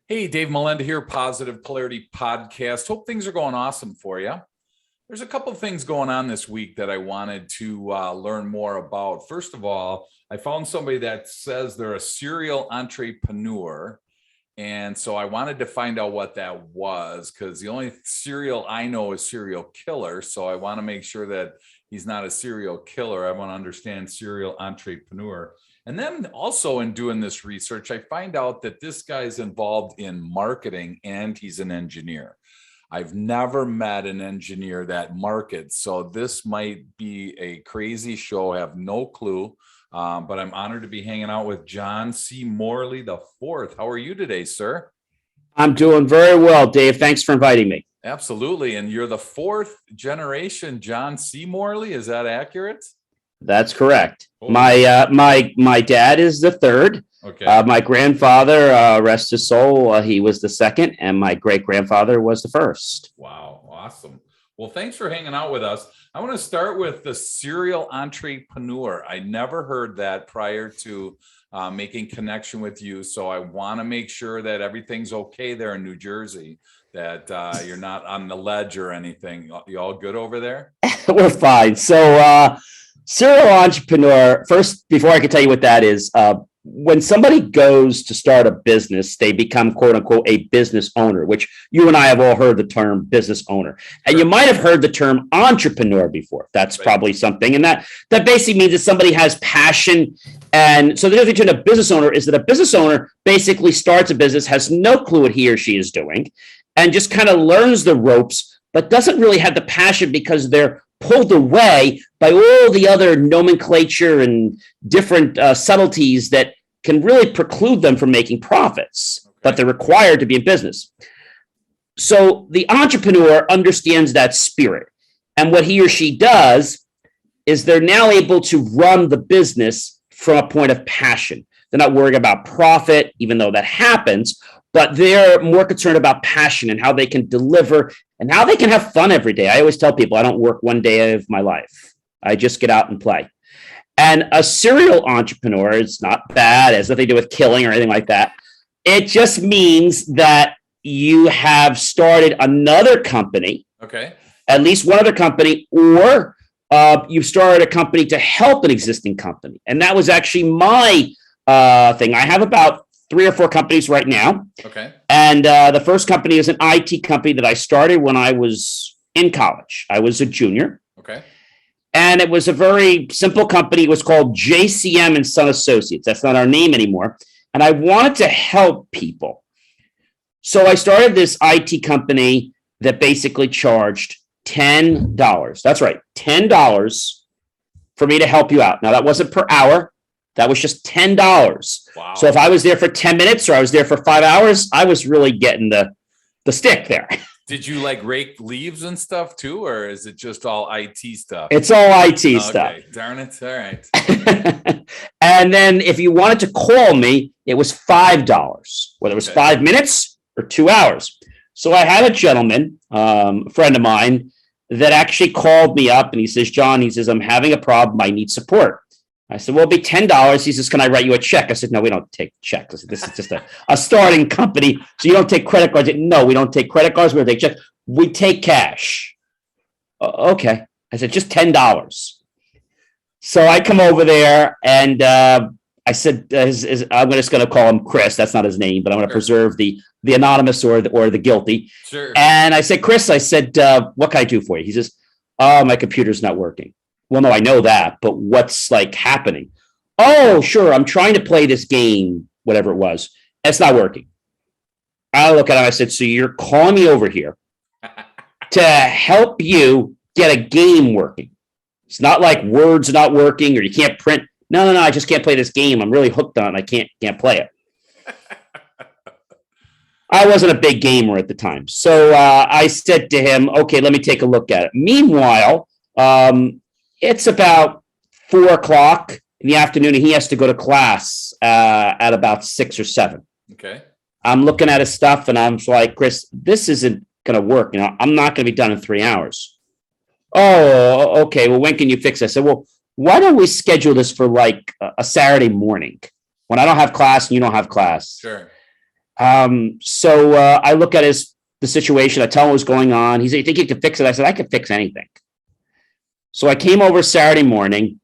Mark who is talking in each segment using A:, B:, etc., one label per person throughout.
A: Hey, Dave Melinda here, Positive Polarity Podcast. Hope things are going awesome for you. There's a couple of things going on this week that I wanted to learn more about. First of all, I found somebody that says they're a serial entrepreneur. And so I wanted to find out what that was, because the only serial I know is serial killer. So I want to make sure that he's not a serial killer. I want to understand serial entrepreneur. And then also in doing this research, I find out that this guy's involved in marketing and he's an engineer. I've never met an engineer that markets. So this might be a crazy show. I have no clue. But I'm honored to be hanging out with John C. Morley the fourth. How are you today, sir?
B: I'm doing very well, Dave. Thanks for inviting me.
A: Absolutely. And you're the fourth generation John C. Morley. Is that accurate?
B: That's correct.
A: Oh.
B: My dad is the third.
A: Okay.
B: My grandfather, rest his soul, he was the second, and my great grandfather was the first.
A: Wow. Awesome. Well, thanks for hanging out with us. I want to start with the serial entrepreneur. I never heard that prior to making connection with you. So I want to make sure that everything's okay there in New Jersey, that you're not on the ledge or anything. You all good over there?
B: We're fine. So serial entrepreneur, first, before I can tell you what that is, when somebody goes to start a business, they become, quote unquote, a business owner, which you and I have all heard the term business owner. And you might have heard the term entrepreneur before. That's probably something. And that basically means that somebody has passion. And so the difference between a business owner is that a business owner basically starts a business, has no clue what he or she is doing, and just kind of learns the ropes, but doesn't really have the passion because they're pulled away by all the other nomenclature and different subtleties that can really preclude them from making profits, but they're required to be in business. So the entrepreneur understands that spirit. And what he or she does is they're now able to run the business from a point of passion. They're not worrying about profit, even though that happens, but they're more concerned about passion and how they can deliver and how they can have fun every day. I always tell people I don't work one day of my life. I just get out and play. And a serial entrepreneur is not bad, it has nothing to do with killing or anything like that. It just means that you have started another company, at least one other company, or you've started a company to help an existing company. And that was actually my thing. I have about 3 or 4 companies right now. And the first company is an IT company that I started when I was in college. I was a junior. And it was a very simple company. It was called JCM and Son Associates. That's not our name anymore. And I wanted to help people. So I started this IT company that basically charged $10. That's right, $10 for me to help you out. Now, that wasn't per hour. That was just $10.
A: Wow.
B: So if I was there for 10 minutes or I was there for 5 hours, I was really getting the stick there.
A: Did you like rake leaves and stuff too, or is it just all IT stuff?
B: It's all IT stuff.
A: Darn it. All right.
B: And then if you wanted to call me, it was $5, whether it was 5 minutes or 2 hours. So I had a gentleman, a friend of mine, that actually called me up and he says, John, I'm having a problem. I need support. I said, well, it'll be $10. He says, can I write you a check? I said, no, we don't take checks. I said, this is just a starting company. So you don't take credit cards. No, we don't take credit cards. We don't take checks. We take cash. Okay. I said, just $10. So I come over there and I said, I'm just going to call him Chris. That's not his name, but I'm going to preserve the anonymous or the guilty.
A: Sure.
B: And I said, Chris, what can I do for you? He says, my computer's not working. Well, no, I know that, but what's like happening? Oh, sure. I'm trying to play this game, whatever it was. It's not working. I look at him. I said, so you're calling me over here to help you get a game working. It's not like Word's not working or you can't print. No. I just can't play this game. I'm really hooked on it. I can't play it. I wasn't a big gamer at the time. So I said to him, okay, let me take a look at it. Meanwhile, it's about 4:00 in the afternoon, and he has to go to class at about 6 or 7.
A: Okay.
B: I'm looking at his stuff, and I'm like, Chris, this isn't going to work. I'm not going to be done in 3 hours. Oh, okay. Well, when can you fix it? I said, well, why don't we schedule this for like a Saturday morning when I don't have class and you don't have class?
A: Sure.
B: So I look at the situation. I tell him what's going on. He said, "You think you can fix it?" I said, "I can fix anything." So I came over Saturday morning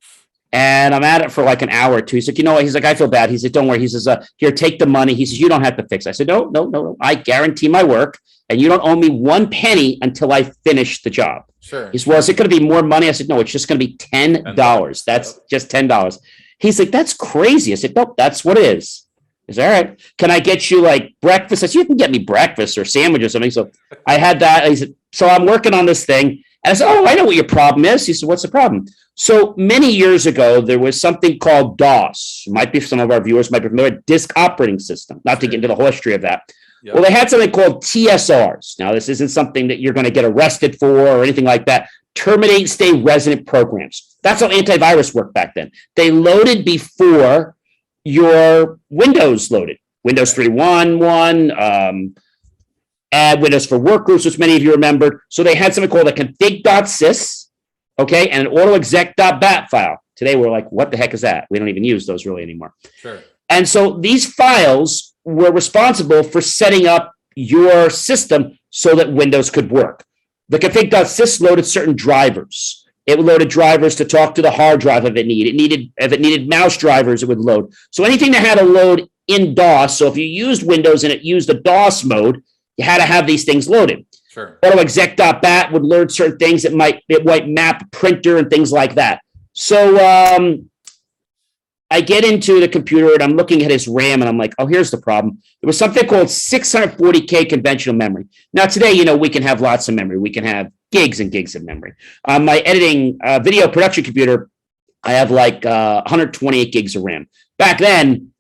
B: and I'm at it for like an hour or two. He's like, "You know what?" He's like, "I feel bad." He said, "Don't worry." He says, "Here, take the money." He says, "You don't have to fix it." I said, "No, no, no, no. I guarantee my work and you don't owe me one penny until I finish the job."
A: Sure.
B: He said, "Well, is it going to be more money?" I said, "No, it's just going to be $10. That's just $10. He's like, "That's crazy." I said, "Nope, that's what it is." He said, "All right. Can I get you like breakfast?" I said, "You can get me breakfast or sandwich or something." So I had that. He said, "So I'm working on this thing." And I said, "Oh, I know what your problem is." He said, "What's the problem?" So many years ago, there was something called DOS. Might be some of our viewers might be familiar with disk operating system, not to get into the whole history of that. Yep. Well, they had something called TSRs. Now, this isn't something that you're going to get arrested for or anything like that. Terminate stay resident programs. That's how antivirus worked back then. They loaded before your Windows loaded. Windows 3.1.1, add Windows for Workgroups, which many of you remembered. So they had something called a config.sys, okay, and an autoexec.bat file. Today, we're like, what the heck is that? We don't even use those really anymore.
A: Sure.
B: And so these files were responsible for setting up your system so that Windows could work. The config.sys loaded certain drivers. It loaded drivers to talk to the hard drive if it needed mouse drivers, it would load. So anything that had a load in DOS, so if you used Windows and it used the DOS mode, you had to have these things loaded.
A: Sure.
B: Autoexec.bat would load certain things. It might map printer and things like that. So I get into the computer and I'm looking at his RAM and I'm like, oh, here's the problem. There was something called 640K conventional memory. Now today, we can have lots of memory. We can have gigs and gigs of memory. On my editing video production computer, I have like 128 gigs of RAM. Back then,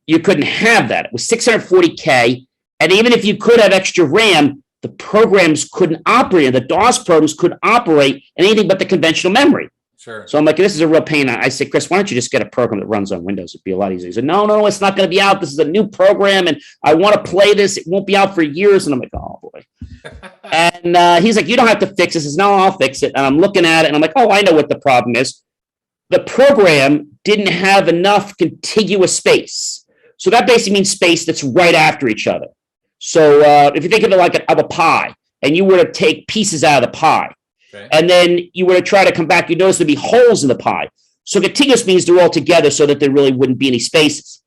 B: you couldn't have that. It was 640K. And even if you could have extra RAM, the programs couldn't operate. The DOS programs couldn't operate in anything but the conventional memory.
A: Sure.
B: So I'm like, this is a real pain. I said, Chris, why don't you just get a program that runs on Windows? It'd be a lot easier. He said, no, it's not going to be out. This is a new program, and I want to play this. It won't be out for years. And I'm like, oh, boy. And he's like, you don't have to fix this. He says, no, I'll fix it. And I'm looking at it, and I'm like, oh, I know what the problem is. The program didn't have enough contiguous space. So that basically means space that's right after each other. So if you think of it like of a pie, and you were to take pieces out of the pie, okay, and then you were to try to come back, you notice there'd be holes in the pie. So contiguous means they're all together so that there really wouldn't be any spaces.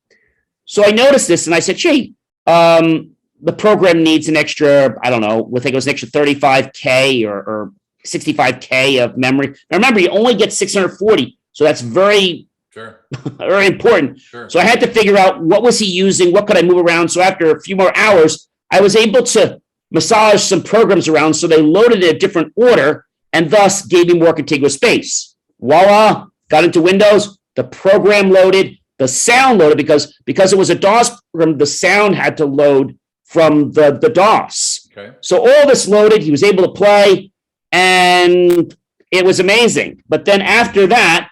B: So I noticed this and I said, gee, the program needs an extra, I don't know, we think it was an extra 35K or 65K of memory. Now remember, you only get 640. So that's very,
A: sure,
B: very important.
A: Sure.
B: So I had to figure out what was he using? What could I move around? So after a few more hours, I was able to massage some programs around so they loaded in a different order and thus gave me more contiguous space. Voila, got into Windows, the program loaded, the sound loaded because it was a DOS program, the sound had to load from the DOS.
A: Okay. So
B: all this loaded, he was able to play, and it was amazing. But then after that,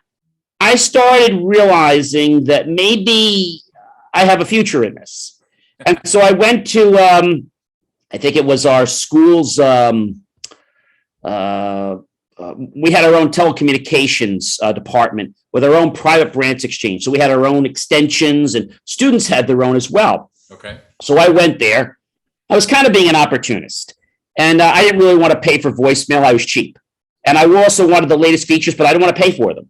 B: I started realizing that maybe I have a future in this. And so I went to, I think it was our school's, we had our own telecommunications department with our own private branch exchange. So we had our own extensions and students had their own as well.
A: Okay.
B: So I went there. I was kind of being an opportunist and I didn't really want to pay for voicemail. I was cheap. And I also wanted the latest features, but I didn't want to pay for them.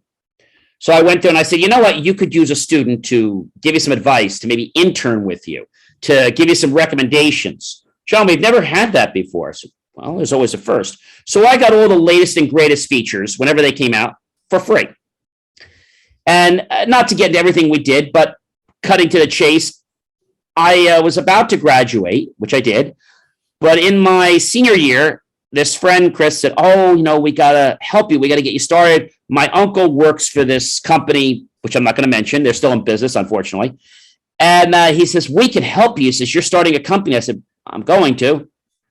B: So I went there and I said, you know what? You could use a student to give you some advice, to maybe intern with you, to give you some recommendations. John, we've never had that before. So, well, there's always a first. So I got all the latest and greatest features whenever they came out for free. And not to get into everything we did, but cutting to the chase, I was about to graduate, which I did. But in my senior year, this friend, Chris, said, oh, we got to help you. We got to get you started. My uncle works for this company, which I'm not going to mention. They're still in business, unfortunately. And he says, we can help you. He says, you're starting a company. I said, I'm going to.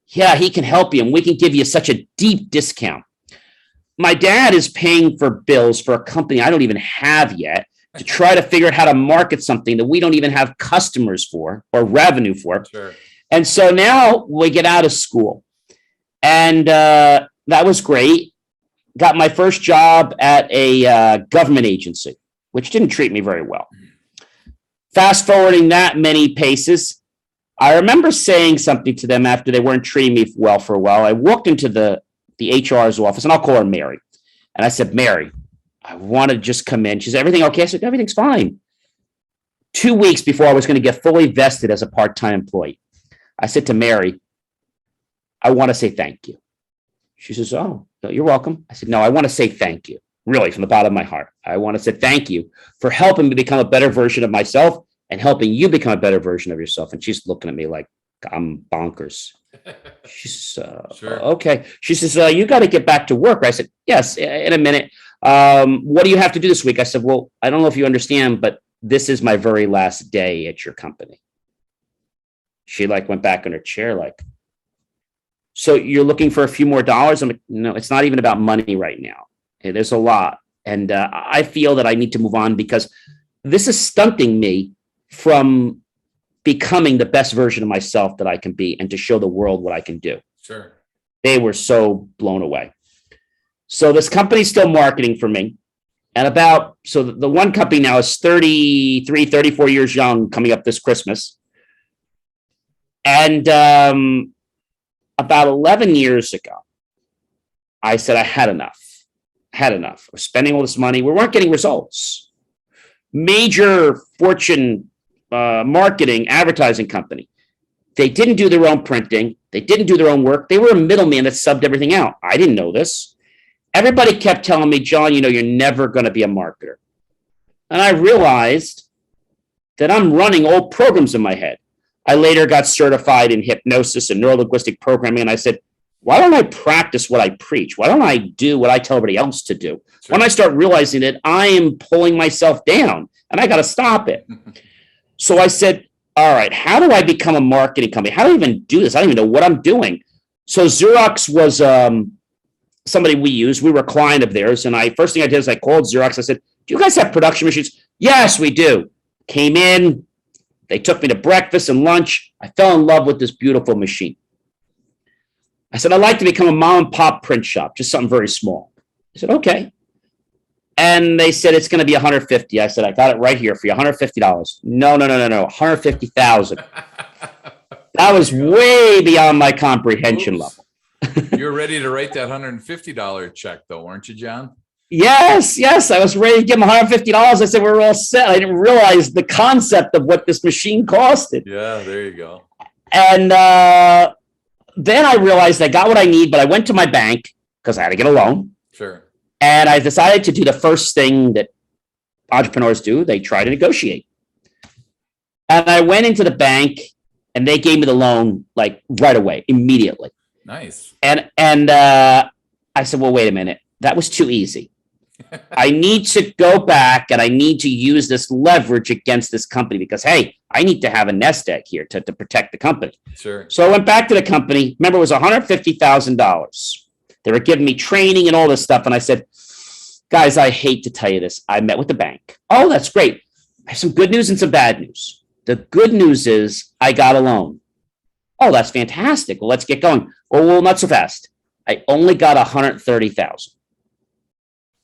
B: Yeah, he can help you. And we can give you such a deep discount. My dad is paying for bills for a company I don't even have yet to try to figure out how to market something that we don't even have customers for or revenue for.
A: Sure.
B: And so now we get out of school. And that was great. Got my first job at a government agency, which didn't treat me very well. Fast forwarding that many paces, I remember saying something to them after they weren't treating me well for a while. I walked into the HR's office, and I'll call her Mary. And I said, Mary, I want to just come in. She said, everything okay? I said, everything's fine. 2 weeks before I was going to get fully vested as a part-time employee, I said to Mary, I want to say thank you. She says, oh, no, you're welcome. I said, no, I want to say thank you, really, from the bottom of my heart. I want to say thank you for helping me become a better version of myself and helping you become a better version of yourself. And she's looking at me like I'm bonkers. She says, sure. Okay. She says, you got to get back to work. I said, yes, in a minute. What do you have to do this week? I said, well, I don't know if you understand, but this is my very last day at your company. She went back in her chair so you're looking for a few more dollars? I'm like, no, it's not even about money right now. There's a lot. And I feel that I need to move on because this is stunting me from becoming the best version of myself that I can be and to show the world what I can do.
A: Sure.
B: They were so blown away. So this company's still marketing for me. And so the one company now is 33, 34 years young, coming up this Christmas. And about 11 years ago, I said I had enough. We're spending all this money. We weren't getting results. Major Fortune marketing, advertising company. They didn't do their own printing. They didn't do their own work. They were a middleman that subbed everything out. I didn't know this. Everybody kept telling me, John, you're never going to be a marketer. And I realized that I'm running old programs in my head. I later got certified in hypnosis and neuro-linguistic programming. And I said, why don't I practice what I preach? Why don't I do what I tell everybody else to do? Sure. When I start realizing that I am pulling myself down and I got to stop it. So I said, all right, how do I become a marketing company? How do I even do this? I don't even know what I'm doing. So Xerox was somebody we used. We were a client of theirs. And first thing I did is I called Xerox. I said, do you guys have production machines? Yes, we do. Came in. They took me to breakfast and lunch. I fell in love with this beautiful machine. I said, I'd like to become a mom and pop print shop, just something very small. I said, okay. And they said, it's going to be $150. I said, I got it right here for you, $150. No, $150,000. That was way beyond my comprehension level.
A: You're ready to write that $150 check, though, weren't you, John?
B: Yes. I was ready to give them $150. I said, we're all set. I didn't realize the concept of what this machine costed.
A: Yeah, there you go.
B: And then I realized I got what I need, but I went to my bank because I had to get a loan.
A: Sure.
B: And I decided to do the first thing that entrepreneurs do. They try to negotiate. And I went into the bank and they gave me the loan right away, immediately.
A: Nice.
B: And I said, well, wait a minute. That was too easy. I need to go back and I need to use this leverage against this company because, hey, I need to have a nest egg here to protect the company.
A: Sure.
B: So I went back to the company. Remember, it was $150,000. They were giving me training and all this stuff. And I said, guys, I hate to tell you this. I met with the bank. Oh, that's great. I have some good news and some bad news. The good news is I got a loan. Oh, that's fantastic. Well, let's get going. Well, not so fast. I only got $130,000.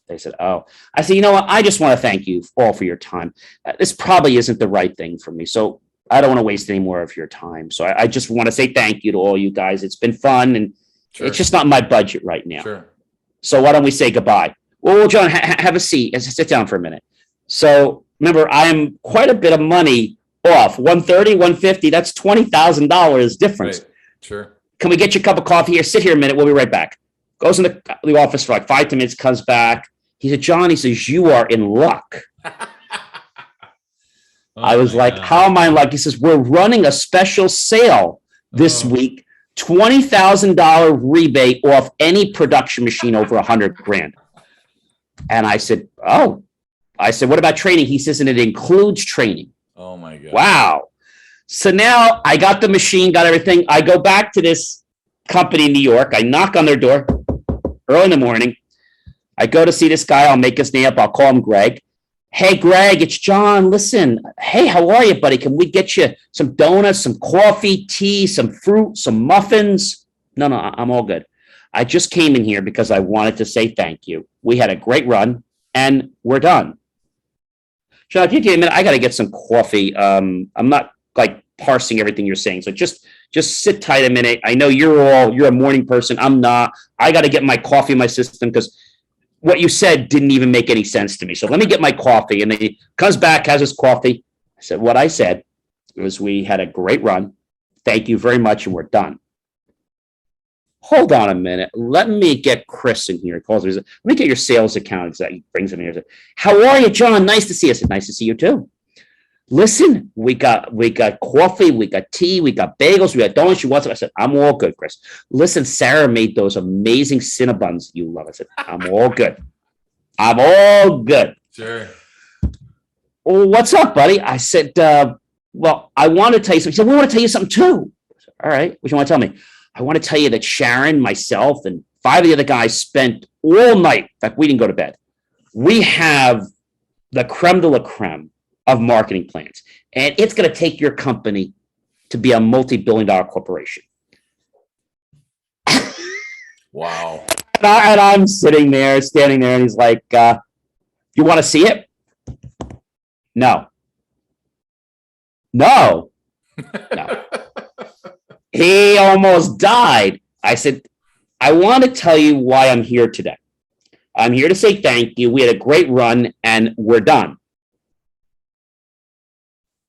B: They said, oh. I said, you know what? I just want to thank you all for your time. This probably isn't the right thing for me. So I don't want to waste any more of your time. So I just want to say thank you to all you guys. It's been fun. And sure. It's just not my budget right now.
A: Sure.
B: So why don't we say goodbye? Well, John, have a seat. Sit down for a minute. So remember, I am quite a bit of money off. 130, 150, that's $20,000 difference.
A: Right. Sure.
B: Can we get you a cup of coffee here? Sit here a minute. We'll be right back. Goes in the office for 5 to minutes, comes back. He said, John, he says, you are in luck. I was like, how am I in luck? He says, we're running a special sale this week. $20,000 rebate off any production machine over $100,000. And I said, oh. I said, what about training? He says, and it includes training.
A: Oh, my God.
B: Wow. So now I got the machine, got everything. I go back to this company in New York. I knock on their door early in the morning. I go to see this guy. I'll make his name up. I'll call him Greg. Hey, Greg, it's John. Listen, hey, how are you, buddy? Can we get you some donuts, some coffee, tea, some fruit, some muffins? No, I'm all good. I just came in here because I wanted to say thank you. We had a great run, and we're done. John, give me a minute. I got to get some coffee. I'm not parsing everything you're saying. So just sit tight a minute. I know you're a morning person. I'm not. I got to get my coffee in my system because what you said didn't even make any sense to me. So let me get my coffee. And then he comes back, has his coffee. I said, what I said was we had a great run. Thank you very much. And we're done. Hold on a minute. Let me get Chris in here. He calls me. Let me get your sales account. He brings him here. How are you, John? Nice to see you. I said, nice to see you too. Listen, we got coffee, we got tea, we got bagels, we got donuts. You want some? I said, I'm all good, Chris. Listen, Sarah made those amazing Cinnabons you love. I said, I'm all good. I'm all good.
A: Sure.
B: Well, what's up, buddy? I said, well, I want to tell you something. He said, we want to tell you something too. Said, all right, what you want to tell me? I want to tell you that Sharon, myself, and 5 of the other guys spent all night. In fact, we didn't go to bed. We have the creme de la creme of marketing plans. And it's going to take your company to be a multi-billion-dollar corporation.
A: Wow.
B: And I'm standing there, and he's like, you want to see it? No. No. He almost died. I said, I want to tell you why I'm here today. I'm here to say thank you. We had a great run, and we're done.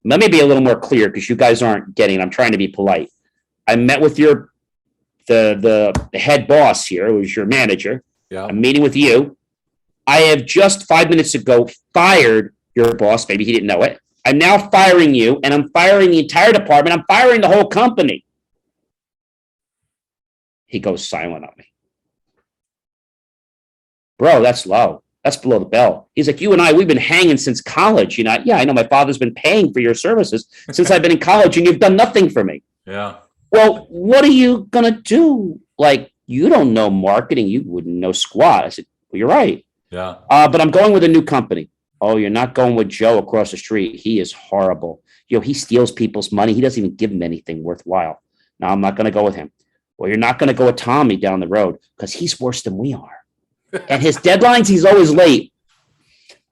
B: Let me be a little more clear because you guys aren't getting it. I'm trying to be polite. I met with the head boss here, who's your manager.
A: Yeah.
B: I'm meeting with you. I have just 5 minutes ago fired your boss. Maybe he didn't know it. I'm now firing you, and I'm firing the entire department. I'm firing the whole company. He goes silent on me. Bro, that's low. That's below the belt. He's like, you and I, we've been hanging since college. You know, yeah, I know my father's been paying for your services since I've been in college, and you've done nothing for me.
A: Yeah.
B: Well, what are you going to do? Like, you don't know marketing. You wouldn't know squat. I said, well, you're right.
A: Yeah.
B: But I'm going with a new company. Oh, you're not going with Joe across the street. He is horrible. He steals people's money. He doesn't even give them anything worthwhile. No, I'm not going to go with him. Well, you're not going to go with Tommy down the road because he's worse than we are. And his deadlines, he's always late.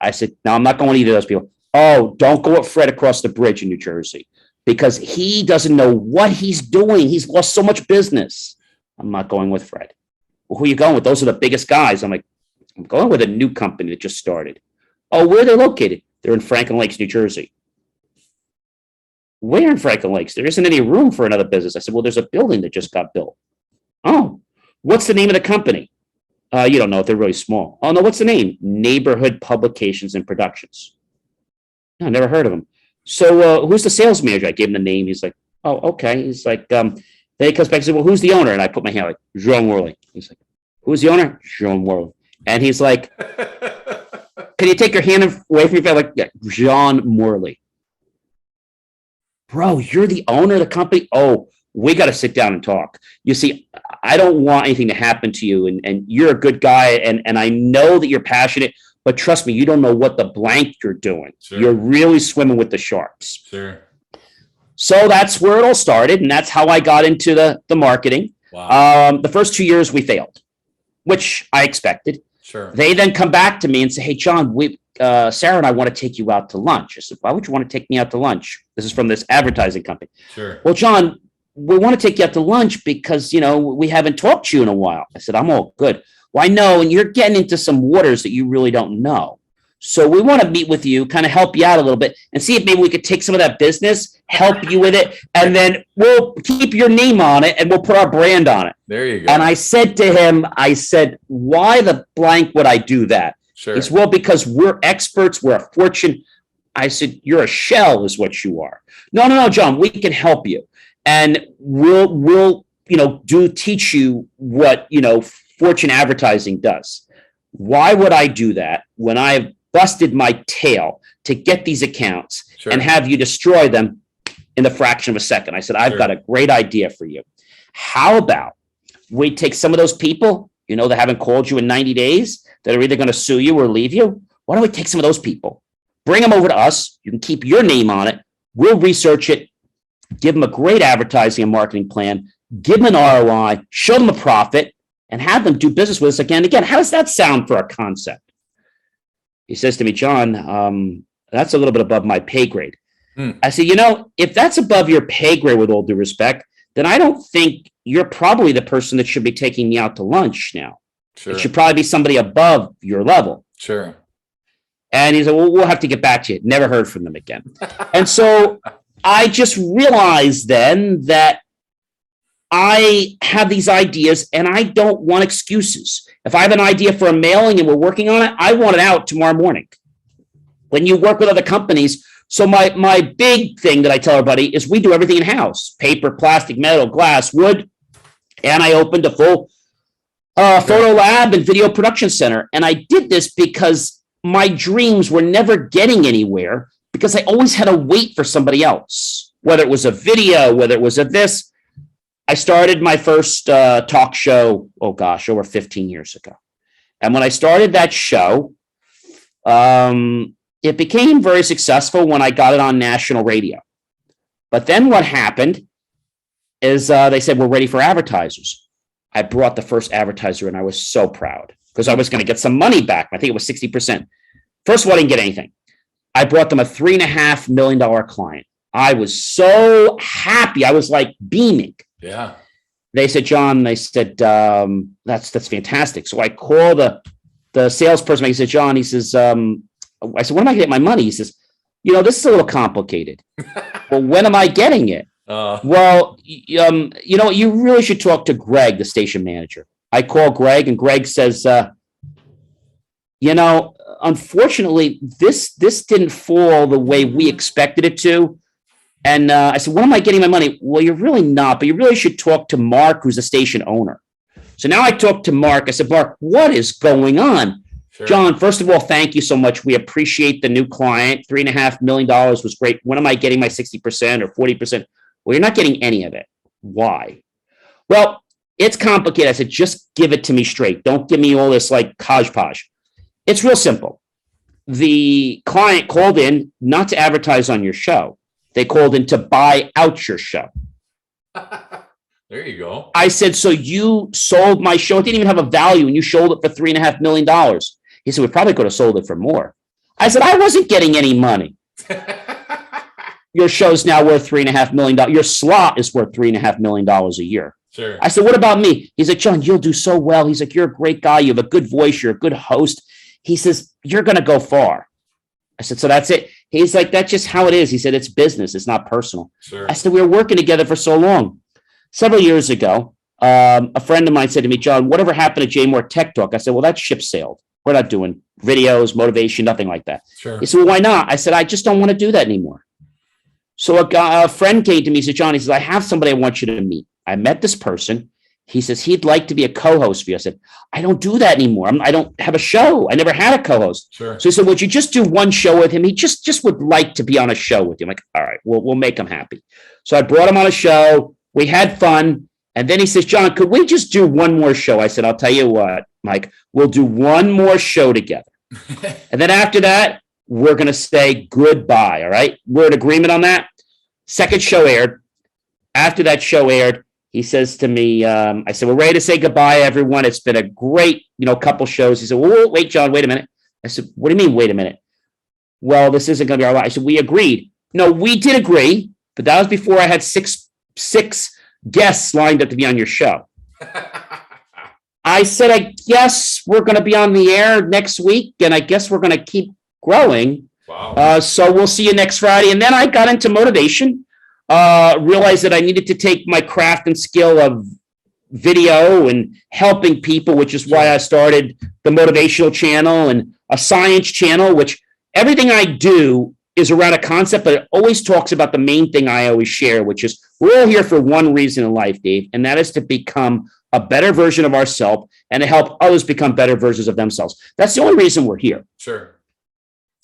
B: I said, no, I'm not going with either of those people. Oh, don't go with Fred across the bridge in New Jersey because he doesn't know what he's doing. He's lost so much business. I'm not going with Fred. Well, who are you going with? Those are the biggest guys. I'm like, I'm going with a new company that just started. Oh, where are they located? They're in Franklin Lakes, New Jersey. Where in Franklin Lakes? There isn't any room for another business. I said, well, there's a building that just got built. Oh, what's the name of the company? You don't know if they're really small. Oh, no, what's the name? Neighborhood Publications and Productions. No, I never heard of them. So who's the sales manager? I gave him the name. He's like, oh, okay. He's like, then he comes back and says, well, who's the owner? And I put my hand like, John Morley. He's like, who's the owner? John Morley. And he's like, can you take your hand away from me? I'm like, yeah, John Morley. Bro, you're the owner of the company? Oh, we got to sit down and talk. You see, I don't want anything to happen to you, and you're a good guy, and I know that you're passionate, but trust me, you don't know what the blank you're doing. Sure. You're really swimming with the sharks.
A: Sure.
B: So that's where it all started, and that's how I got into the marketing.
A: Wow.
B: The first 2 years we failed, which I expected.
A: Sure.
B: They then come back to me and say, hey, John, Sarah and I want to take you out to lunch. I said, why would you want to take me out to lunch? This is from this advertising company.
A: Sure.
B: Well, John, we want to take you out to lunch because, we haven't talked to you in a while. I said, I'm all good. Well, I know, and you're getting into some waters that you really don't know. So we want to meet with you, kind of help you out a little bit and see if maybe we could take some of that business, help you with it, and then we'll keep your name on it and we'll put our brand on it.
A: There you go.
B: And I said to him, why the blank would I do that?
A: Sure.
B: He said, well, because we're experts, we're a fortune. I said, you're a shell is what you are. No, John, we can help you. And we'll teach you what, Fortune advertising does. Why would I do that when I've busted my tail to get these accounts and have you destroy them in the fraction of a second? I said, I've got a great idea for you. How about we take some of those people, that haven't called you in 90 days, that are either going to sue you or leave you? Why don't we take some of those people, bring them over to us? You can keep your name on it. We'll research it, give them a great advertising and marketing plan, give them an ROI, show them a profit, and have them do business with us again and again. How does that sound for a concept? He says to me, John, that's a little bit above my pay grade.
A: Hmm.
B: I said, if that's above your pay grade, with all due respect, then I don't think you're probably the person that should be taking me out to lunch now.
A: Sure.
B: It should probably be somebody above your level.
A: Sure.
B: And he said, well, we'll have to get back to you. Never heard from them again. And so I just realized then that I have these ideas and I don't want excuses. If I have an idea for a mailing and we're working on it, I want it out tomorrow morning. When you work with other companies, so my big thing that I tell everybody is we do everything in-house: paper, plastic, metal, glass, wood. And I opened a full photo lab and video production center. And I did this because my dreams were never getting anywhere because I always had to wait for somebody else, whether it was a video, whether it was a this. I started my first talk show, over 15 years ago. And when I started that show, it became very successful when I got it on national radio. But then what happened is they said, we're ready for advertisers. I brought the first advertiser and I was so proud because I was going to get some money back. I think it was 60%. First of all, I didn't get anything. I brought them a $3.5 million client. I was so happy. I was like beaming.
A: Yeah.
B: They said, John, that's fantastic. So I call the salesperson. He said, John, he says, I said, when am I going to get my money? He says, this is a little complicated. Well, when am I getting it? Well, you really should talk to Greg, the station manager. I call Greg and Greg says, unfortunately, this didn't fall the way we expected it to. And I said, when am I getting my money? Well, you're really not, but you really should talk to Mark, who's the station owner. So now I talked to Mark. I said, Mark, what is going on? Sure. John, first of all, thank you so much. We appreciate the new client. $3.5 million was great. When am I getting my 60% or 40%? Well, you're not getting any of it. Why? Well, it's complicated. I said, just give it to me straight. Don't give me all this like hodgepodge. It's real simple. The client called in not to advertise on your show. They called in to buy out your show.
A: There you go.
B: I said, so you sold my show. It didn't even have a value and you sold it for $3.5 million. He said, we probably could have sold it for more. I said, I wasn't getting any money. Your show's now worth $3.5 million. Your slot is worth $3.5 million a year.
A: Sure.
B: I said, what about me? He's like, John, you'll do so well. He's like, you're a great guy. You have a good voice. You're a good host. He says, you're going to go far. I said, so that's it. He's like, that's just how it is. He said, it's business. It's not personal.
A: Sure.
B: I said, we were working together for so long. Several years ago, a friend of mine said to me, John, whatever happened to J More Tech Talk? I said, well, that ship sailed. We're not doing videos, motivation, nothing like that.
A: Sure.
B: He said, well, why not? I said, I just don't want to do that anymore. So a friend came to me and said, John, he says, I have somebody I want you to meet. I met this person. He says, he'd like to be a co-host for you. I said, I don't do that anymore. I don't have a show. I never had a co-host.
A: Sure.
B: So he said, would you just do one show with him? He just would like to be on a show with you. I'm like, all right, we'll make him happy. So I brought him on a show. We had fun. And then he says, John, could we just do one more show? I said, I'll tell you what, Mike, we'll do one more show together. And then after that, we're going to say goodbye. All right. We're in agreement on that. Second show aired. After that show aired, he says to me, I said, we're ready to say goodbye, everyone. It's been a great, couple shows. He said, well, wait, John, wait a minute. I said, what do you mean, wait a minute? Well, this isn't going to be our life. I said, we agreed. No, we did agree, but that was before I had six guests lined up to be on your show. I said, I guess we're going to be on the air next week, and I guess we're going to keep growing.
A: Wow.
B: So we'll see you next Friday. And then I got into motivation, realized that I needed to take my craft and skill of video and helping people, which is why I started the motivational channel and a science channel, which everything I do is around a concept, but it always talks about the main thing I always share, which is we're all here for one reason in life, Dave, and that is to become a better version of ourselves and to help others become better versions of themselves. That's the only reason we're here.
A: Sure.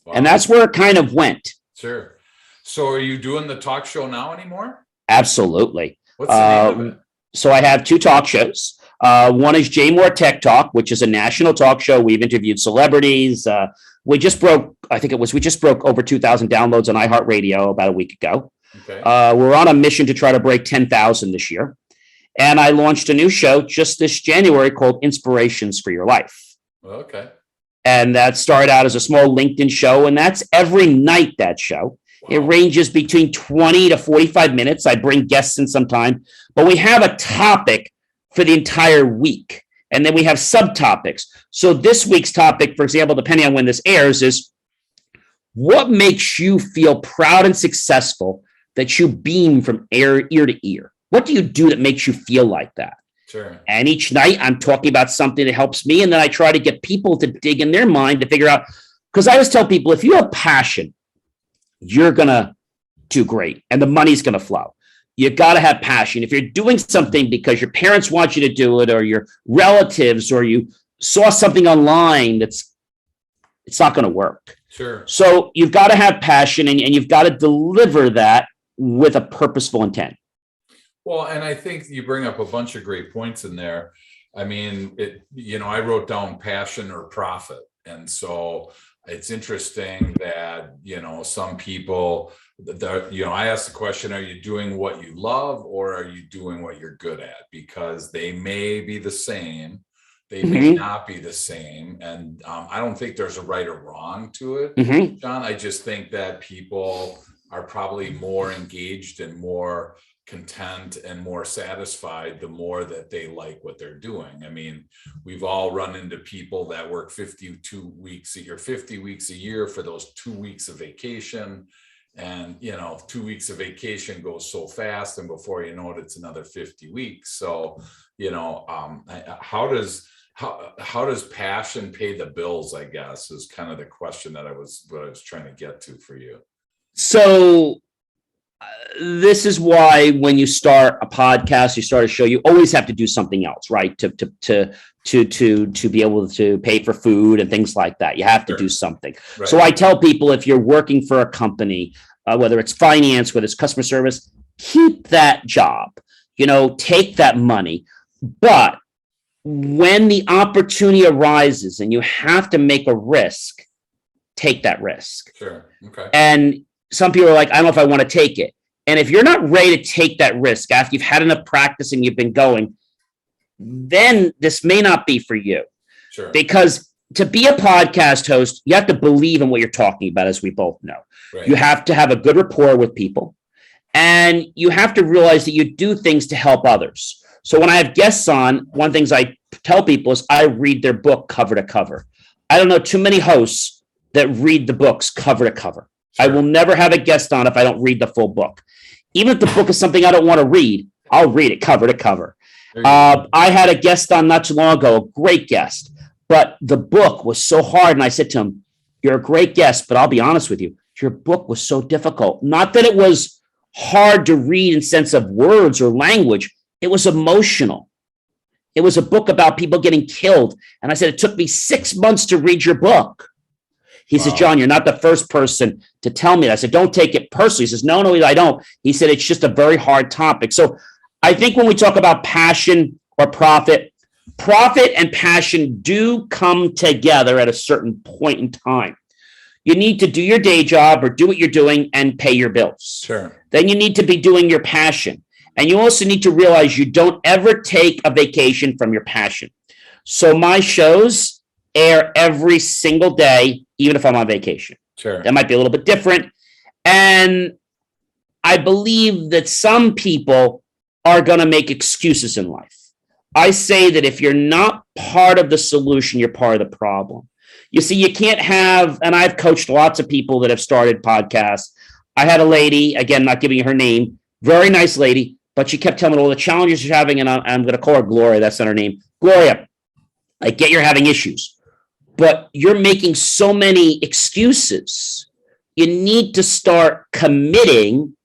A: Wow.
B: And that's where it kind of went.
A: Sure. So are you doing the talk show now anymore?
B: Absolutely.
A: What's the name of it?
B: So I have two talk shows. One is J More Tech Talk, which is a national talk show. We've interviewed celebrities. We just broke over 2,000 downloads on iHeartRadio about a week ago.
A: Okay.
B: We're on a mission to try to break 10,000 this year. And I launched a new show just this January called Inspirations for Your Life.
A: Okay.
B: And that started out as a small LinkedIn show. And that's every night, that show. It ranges between 20 to 45 minutes. I bring guests in sometime, but we have a topic for the entire week. And then we have subtopics. So this week's topic, for example, depending on when this airs, is what makes you feel proud and successful that you beam from ear to ear? What do you do that makes you feel like that?
A: Sure.
B: And each night I'm talking about something that helps me. And then I try to get people to dig in their mind to figure out, because I always tell people, if you have passion, you're going to do great and the money's going to flow. You got to have passion. If you're doing something because your parents want you to do it, or your relatives, or you saw something online, it's not going to work.
A: Sure.
B: So you've got to have passion, and you've got to deliver that with a purposeful intent.
A: Well, and I think you bring up a bunch of great points in there. I mean, I wrote down passion or profit. And so it's interesting that, some people, I asked the question, are you doing what you love, or are you doing what you're good at? Because they may be the same. They may not be the same. And I don't think there's a right or wrong to it, John. I just think that people are probably more engaged and more content and more satisfied the more that they like what they're doing. I mean, we've all run into people that work 50 weeks a year for those 2 weeks of vacation. And, 2 weeks of vacation goes so fast, and before you know it, it's another 50 weeks. So, how does passion pay the bills, I guess, is kind of the question that I was trying to get to for you.
B: So this is why when you start a podcast, you start a show, you always have to do something else, right? To be able to pay for food and things like that. You have to do something. Right. So I tell people, if you're working for a company, whether it's finance, whether it's customer service, keep that job, take that money. But when the opportunity arises and you have to make a risk, take that risk.
A: Sure. Okay.
B: And some people are like, I don't know if I want to take it. And if you're not ready to take that risk after you've had enough practice and you've been going, then this may not be for you.
A: Sure.
B: Because to be a podcast host, you have to believe in what you're talking about, as we both know. Right. You have to have a good rapport with people. And you have to realize that you do things to help others. So when I have guests on, one of the things I tell people is I read their book cover to cover. I don't know too many hosts that read the books cover to cover. Sure. I will never have a guest on if I don't read the full book. Even if the book is something I don't want to read, I'll read it cover to cover. I had a guest on not too long ago, a great guest, but the book was so hard. And I said to him, you're a great guest, but I'll be honest with you, your book was so difficult. Not that it was hard to read in sense of words or language. It was emotional. It was a book about people getting killed. And I said, it took me 6 months to read your book. He says, John, you're not the first person to tell me that. I said, don't take it personally. He says, no, I don't. He said, it's just a very hard topic. So I think when we talk about passion or profit and passion do come together at a certain point in time. You need to do your day job or do what you're doing and pay your bills.
A: Sure.
B: Then you need to be doing your passion. And you also need to realize you don't ever take a vacation from your passion. So my shows air every single day, even if I'm on vacation.
A: Sure.
B: That might be a little bit different. And I believe that some people are going to make excuses in life. I say that if you're not part of the solution, you're part of the problem. You see, you can't have, and I've coached lots of people that have started podcasts. I had a lady, again, not giving her name, very nice lady, but she kept telling me all the challenges she's having, and I'm going to call her Gloria. That's not her name. Gloria, I get you're having issues, but you're making so many excuses. You need to start committing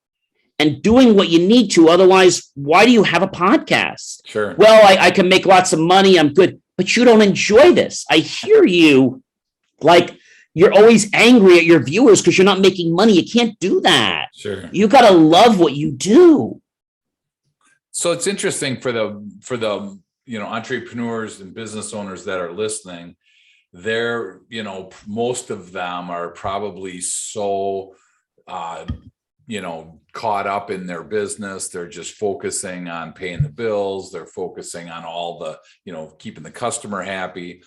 B: and doing what you need to. Otherwise, why do you have a podcast?
A: Sure.
B: Well, I can make lots of money. I'm good, but you don't enjoy this. I hear you like you're always angry at your viewers because you're not making money. You can't do that.
A: Sure.
B: You got to love what you do.
A: So it's interesting for the entrepreneurs and business owners that are listening. They're, most of them are probably so, caught up in their business. They're just focusing on paying the bills. They're focusing on all the, keeping the customer happy.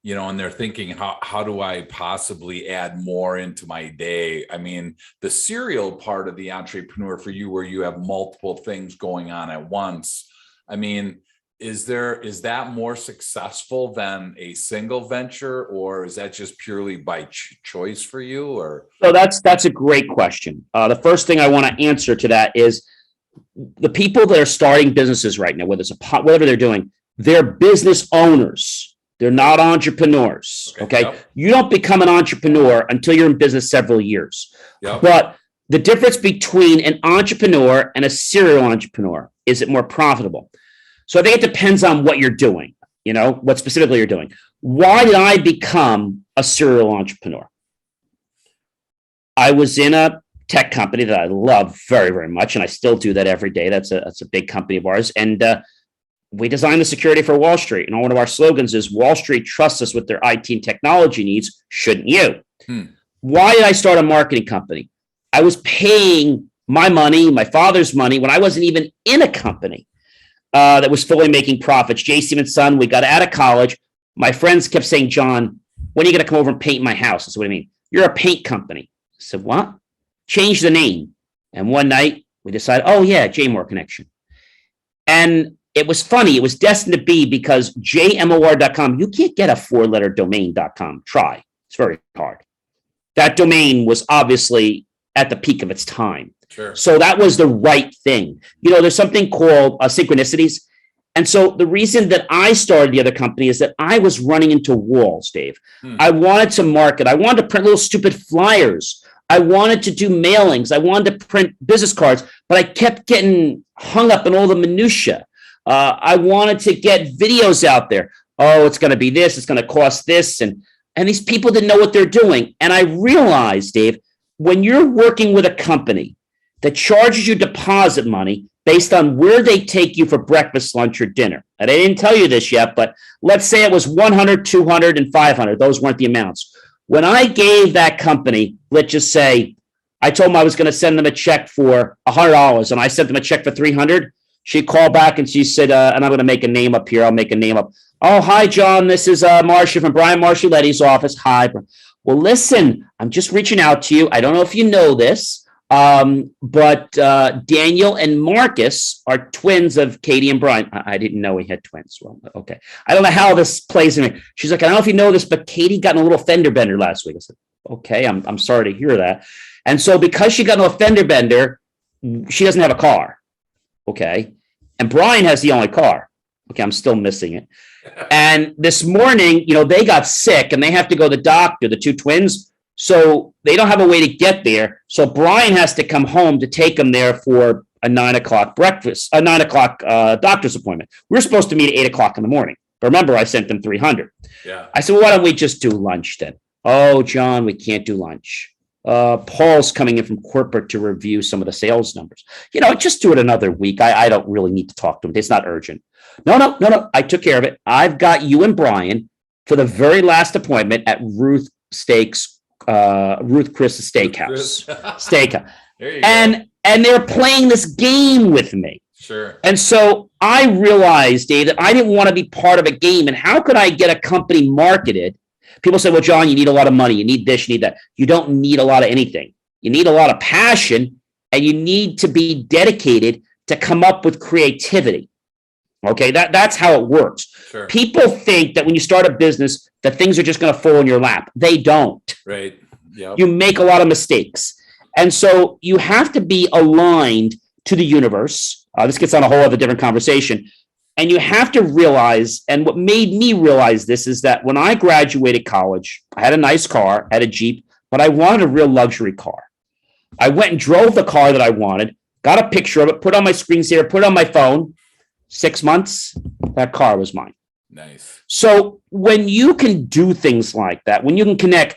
A: and they're thinking, how do I possibly add more into my day? I mean, the serial part of the entrepreneur for you, where you have multiple things going on at once, I mean, is that more successful than a single venture, or is that just purely by choice for you? Or
B: So that's a great question. The first thing I want to answer to that is the people that are starting businesses right now, whatever they're doing, they're business owners. They're not entrepreneurs. Okay.
A: Yep.
B: You don't become an entrepreneur until you're in business several years.
A: Yep.
B: But the difference between an entrepreneur and a serial entrepreneur, is it more profitable? So I think it depends on what you're doing, what specifically you're doing. Why did I become a serial entrepreneur? I was in a tech company that I love very, very much, and I still do that every day. That's a big company of ours. And we designed the security for Wall Street. And one of our slogans is, Wall Street trusts us with their IT and technology needs. Shouldn't you? Why did I start a marketing company? I was paying my money, my father's money, when I wasn't even in a company that was fully making profits. J.C. and Son, we got out of college. My friends kept saying, John, when are you going to come over and paint my house? I said, what do you mean? You're a paint company. I said, what? Change the name. And one night we decided, oh yeah, JMOR Connection. And it was funny. It was destined to be, because jmor.com, you can't get a 4-letter domain.com. Try. It's very hard. That domain was obviously at the peak of its time.
A: Sure.
B: So that was the right thing. There's something called synchronicities. And so the reason that I started the other company is that I was running into walls, Dave. I wanted to market. I wanted to print little stupid flyers. I wanted to do mailings. I wanted to print business cards, but I kept getting hung up in all the minutia. I wanted to get videos out there. Oh, it's going to be this. It's going to cost this. And these people didn't know what they're doing. And I realized, Dave, when you're working with a company that charges you deposit money based on where they take you for breakfast, lunch, or dinner. And I didn't tell you this yet, but let's say it was 100, 200, and 500. Those weren't the amounts. When I gave that company, let's just say, I told them I was going to send them a check for $100, and I sent them a check for $300. She called back and she said, and I'm going to make a name up here. I'll make a name up. Oh, hi, John. This is Marcia from Brian Marcialetti's office. Hi. Well, listen, I'm just reaching out to you. I don't know if you know this, but Daniel and Marcus are twins of Katie and Brian. I didn't know we had twins. Well, okay. I don't know how this plays in me. She's like, I don't know if you know this, but Katie got in a little fender bender last week. I said, okay, I'm sorry to hear that. And so because she got in a fender bender, she doesn't have a car. Okay. And Brian has the only car. Okay. I'm still missing it. And this morning, they got sick and they have to go to the doctor, the two twins. So they don't have a way to get there. So Brian has to come home to take them there for a 9 o'clock breakfast, a 9 o'clock doctor's appointment. We're supposed to meet at 8 o'clock in the morning. But remember, I sent them 300.
A: Yeah.
B: I said, well, why don't we just do lunch then? Oh, John, we can't do lunch. Paul's coming in from corporate to review some of the sales numbers. Just do it another week. I don't really need to talk to him. It's not urgent. No. I took care of it. I've got you and Brian for the very last appointment at Ruth Chris Steakhouse. Steakhouse.
A: There you
B: go. And they're playing this game with me.
A: Sure.
B: And so I realized, Dave, that I didn't want to be part of a game. And how could I get a company marketed? People say, well, John, you need a lot of money. You need this, you need that. You don't need a lot of anything. You need a lot of passion, and you need to be dedicated to come up with creativity. Okay, that's how it works.
A: Sure.
B: People think that when you start a business, that things are just going to fall in your lap. They don't.
A: Right. Yep.
B: You make a lot of mistakes. And so you have to be aligned to the universe. This gets on a whole other different conversation. And you have to realize, and what made me realize this is that when I graduated college, I had a nice car, I had a Jeep, but I wanted a real luxury car. I went and drove the car that I wanted, got a picture of it, put it on my screensaver, put it on my phone. 6 months, that car was mine.
A: Nice.
B: So when you can do things like that, when you can connect,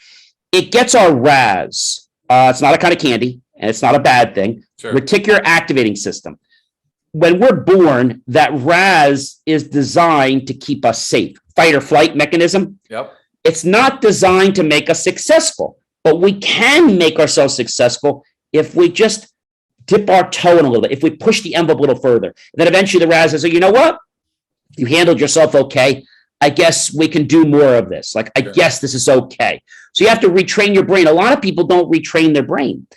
B: it gets our RAS. It's not a kind of candy, and it's not a bad thing.
A: Sure.
B: Reticular activating system. When we're born, that RAS is designed to keep us safe. Fight or flight mechanism.
A: Yep.
B: It's not designed to make us successful, but we can make ourselves successful if we just dip our toe in a little bit, if we push the envelope a little further. And then eventually the RAS says, oh, you know what? You handled yourself okay. I guess we can do more of this. Like, I guess this is okay. So you have to retrain your brain. A lot of people don't retrain their brain.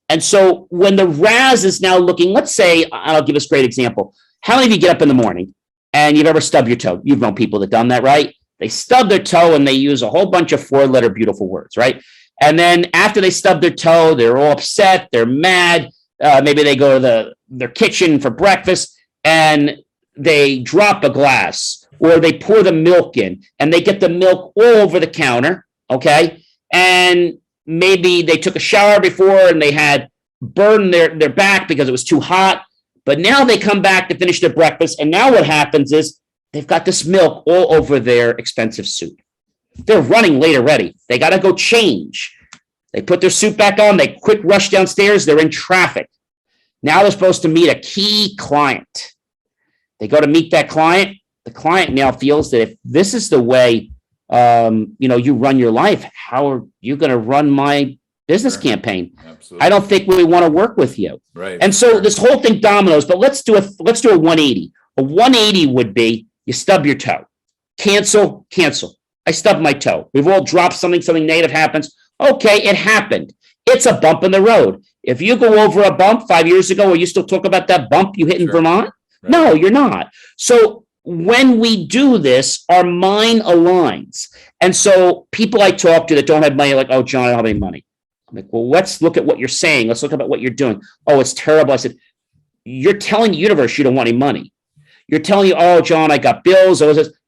B: And so when the RAS is now looking, let's say, I'll give us a great example. How many of you get up in the morning and you've ever stubbed your toe? You've known people that done that, right? They stub their toe and they use a whole bunch of 4-letter beautiful words, right? And then after they stub their toe, they're all upset, they're mad. Maybe they go to their kitchen for breakfast and they drop a glass, or they pour the milk in and they get the milk all over the counter, okay? And maybe they took a shower before and they had burned their back because it was too hot. But now they come back to finish their breakfast. And now what happens is they've got this milk all over their expensive suit. They're running late already. They got to go change. They put their suit back on. They quick rush downstairs. They're in traffic. Now they're supposed to meet a key client. They go to meet that client. The client now feels that if this is the way you run your life, how are you going to run my business campaign? Absolutely. I don't think we want to work with you.
A: Right.
B: And so this whole thing dominoes, but let's do a 180. A 180 would be you stub your toe. Cancel. I stubbed my toe. We've all dropped something negative happens. Okay, it happened. It's a bump in the road. If you go over a bump 5 years ago, are you still talk about that bump you hit in Vermont? Right. No, you're not. So when we do this, our mind aligns. And so people I talk to that don't have money are like, oh, John, I don't have any money. I'm like, well, let's look at what you're saying. Let's look at what you're doing. Oh, it's terrible. I said, you're telling the universe you don't want any money. You're telling you, oh, John, I got bills.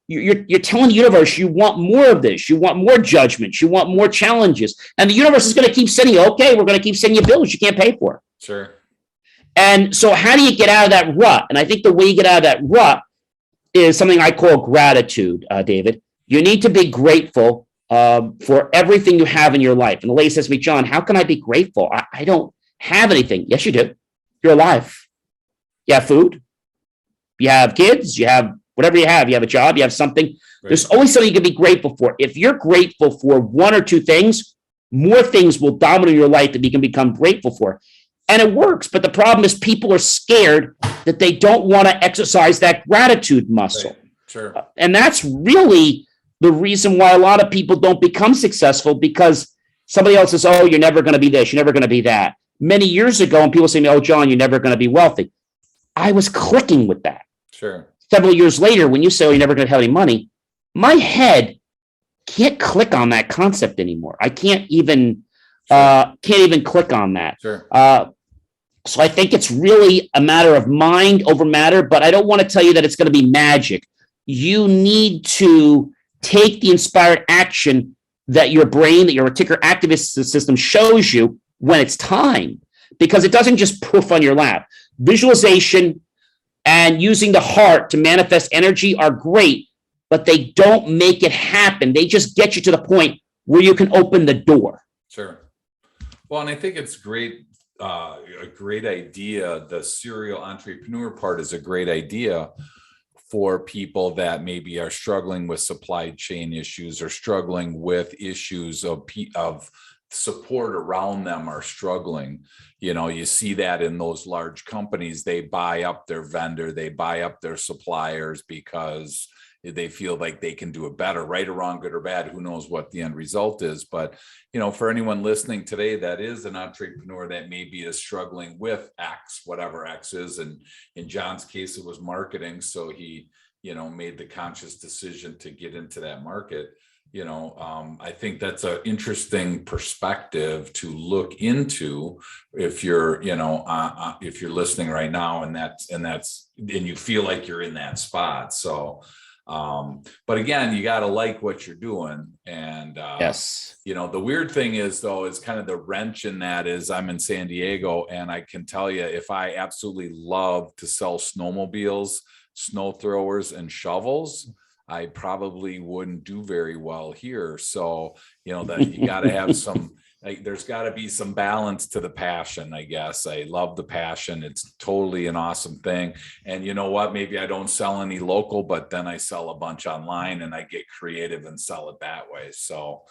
B: You're telling the universe you want more of this. You want more judgments. You want more challenges. And the universe is going to keep sending you, okay, we're going to keep sending you bills you can't pay for.
A: Sure. And
B: so how do you get out of that rut? And I think the way you get out of that rut is something I call gratitude, David. You need to be grateful for everything you have in your life. And the lady says to me, John, how can I be grateful? I don't have anything. Yes, you do. You're alive. You have food. You have kids. You have whatever you have. You have a job. You have something. Right. There's always something you can be grateful for. If you're grateful for one or two things, more things will dominate your life that you can become grateful for. And it works. But the problem is people are scared that they don't want to exercise that gratitude muscle.
A: Right. Sure.
B: And that's really the reason why a lot of people don't become successful, because somebody else says, oh, you're never going to be this. You're never going to be that. Many years ago, and people say to me, oh, John, you're never going to be wealthy. I was clicking with that.
A: Sure.
B: Several years later, when you say, oh, you're never going to have any money, my head can't click on that concept anymore. I can't even click on that.
A: Sure.
B: So I think it's really a matter of mind over matter, but I don't want to tell you that it's going to be magic. You need to take the inspired action that your brain, that your reticular activist system shows you when it's time, because it doesn't just poof on your lap. Visualization and using the heart to manifest energy are great, but they don't make it happen. They just get you to the point where you can open the door.
A: Sure. Well, and I think it's great. A great idea. The serial entrepreneur part is a great idea for people that maybe are struggling with supply chain issues or struggling with issues of support around them are struggling. You know, you see that in those large companies, they buy up their vendor, they buy up their suppliers because they feel like they can do it better, right or wrong, good or bad. Who knows what the end result is? But, you know, for anyone listening today that is an entrepreneur that maybe is struggling with X, whatever X is, and in John's case, it was marketing. So he, you know, made the conscious decision to get into that market. You know, I think that's an interesting perspective to look into if you're, you know, if you're listening right now and you feel like you're in that spot. So, but again, you got to like what you're doing. And,
B: yes,
A: you know, the weird thing is though, is kind of the wrench in that is I'm in San Diego, and I can tell you, if I absolutely love to sell snowmobiles, snow throwers, and shovels, I probably wouldn't do very well here. So, you know, that you got to have some, like, there's got to be some balance to the passion, I guess. I love the passion. It's totally an awesome thing. And you know what? Maybe I don't sell any local, but then I sell a bunch online and I get creative and sell it that way. So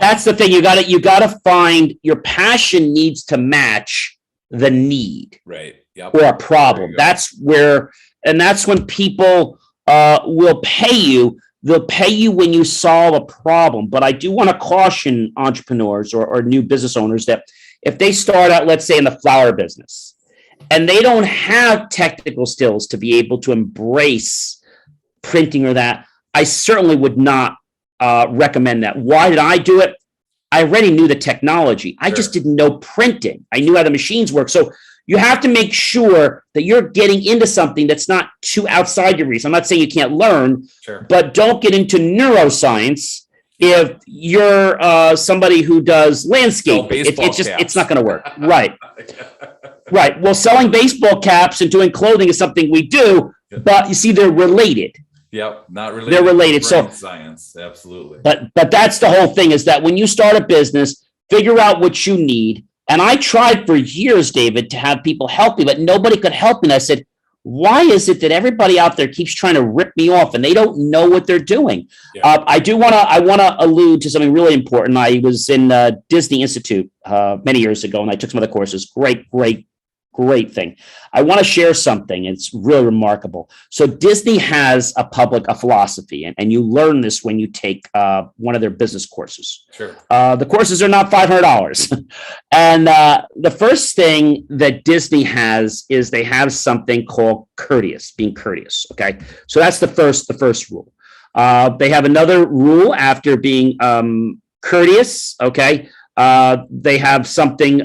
B: that's the thing. You got to find your passion needs to match the need.
A: Right. Yep.
B: Or a problem. That's when people will pay you They'll pay you when you solve a problem. But I do want to caution entrepreneurs or new business owners that if they start out, let's say in the flower business, and they don't have technical skills to be able to embrace printing or that, I certainly would not recommend that. Why did I do it? I already knew the technology. I just didn't know printing. I knew how the machines work. So you have to make sure that you're getting into something that's not too outside your reach. I'm not saying you can't learn, but don't get into neuroscience if you're somebody who does landscape. It's not going to work. Right. Right. Well, selling baseball caps and doing clothing is something we do, but you see, they're related.
A: Yep, not related.
B: They're related. So
A: science, absolutely.
B: But that's the whole thing, is that when you start a business, figure out what you need. And I tried for years, David, to have people help me, but nobody could help me. And I said, why is it that everybody out there keeps trying to rip me off and they don't know what they're doing? Yeah. I want to allude to something really important. I was in Disney Institute many years ago, and I took some of the courses. Great thing. I want to share something. It's really remarkable. So Disney has a philosophy, and you learn this when you take one of their business courses.
A: Sure.
B: The courses are not $500. And the first thing that Disney has is they have something called being courteous. Okay. So that's the first rule. They have another rule after being courteous. Okay. They have something,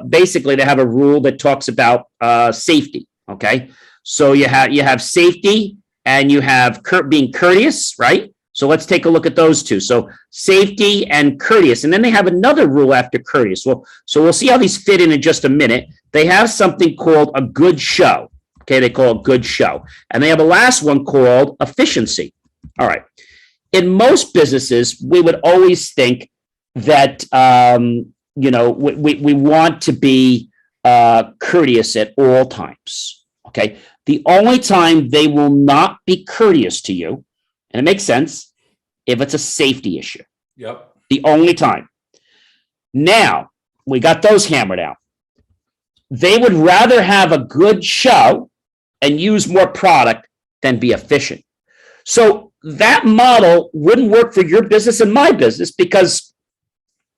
B: basically they have a rule that talks about safety. Okay. So you have safety and you have being courteous, right? So let's take a look at those two. So safety and courteous. And then they have another rule after courteous. Well, so we'll see how these fit in just a minute. They have something called a good show. Okay. They call it good show. And they have a last one called efficiency. All right. In most businesses, we would always think that, we want to be courteous at all times. Okay. The only time they will not be courteous to you, and it makes sense, if it's a safety issue.
A: Yep.
B: The only time. Now, we got those hammered out. They would rather have a good show and use more product than be efficient. So that model wouldn't work for your business and my business, because